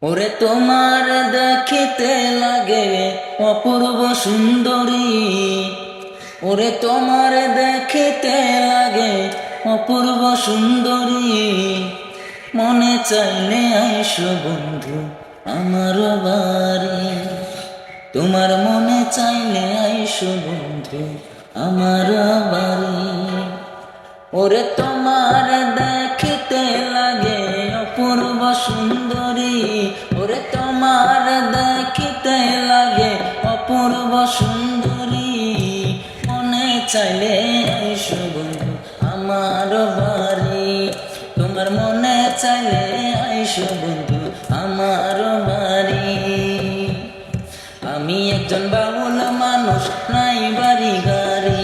ওরে তোমার দেখিতে লাগে অপূর্ব সুন্দরী, ওরে তোমার দেখিতে লাগে অপূর্ব সুন্দরী। মনে চাইলে আইসো বন্ধু আমার বাড়ি, তোমার মনে চাইলে আইসো বন্ধু আমার বাড়ি। ওরে তোমার দেখিতে লাগে অপূর্ব সুন্দরী, ওরে তোমার দেখিতে লাগে অপূর্ব সুন্দরী। মনে চাইলে আইসো বন্ধু আমার বাড়ি, তোমার মনে চাইলে আইসো বন্ধু আমার বাড়ি। আমি একজন বাউল মানুষ, নাই বাড়ি গাড়ি,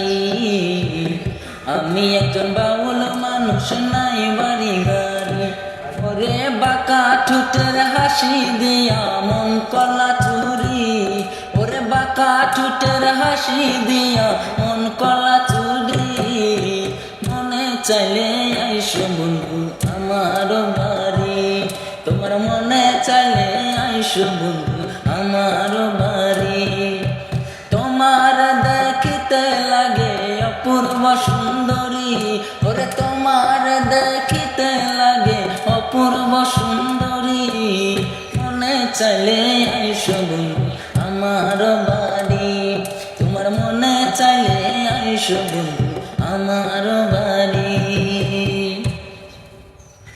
আমি একজন বাউল মানুষ, নাই বাড়ি গাড়ি। ওরে বাঁকা ঠোঁটের হাসি দিয়া মন কলা চুরি, ওরে বাঁকা ঠোঁটের হাসি দিয়া মন কলা চুরি। মনে চাইলে আইসো বন্ধু আমার বাড়ি, তোমার মনে চাইলে আইসো বন্ধু আমার বাড়ি। তোমার দেখিতে লাগে অপূর্ব সুন্দরী, ওরে তোমার দেখিতে লাগে অপূর্ব সুন্দরী। মনে চাইলে আইসো বন্ধু আমার বাড়ি, তোমার মনে চাইলে আইসো বন্ধু আমার বাড়ি।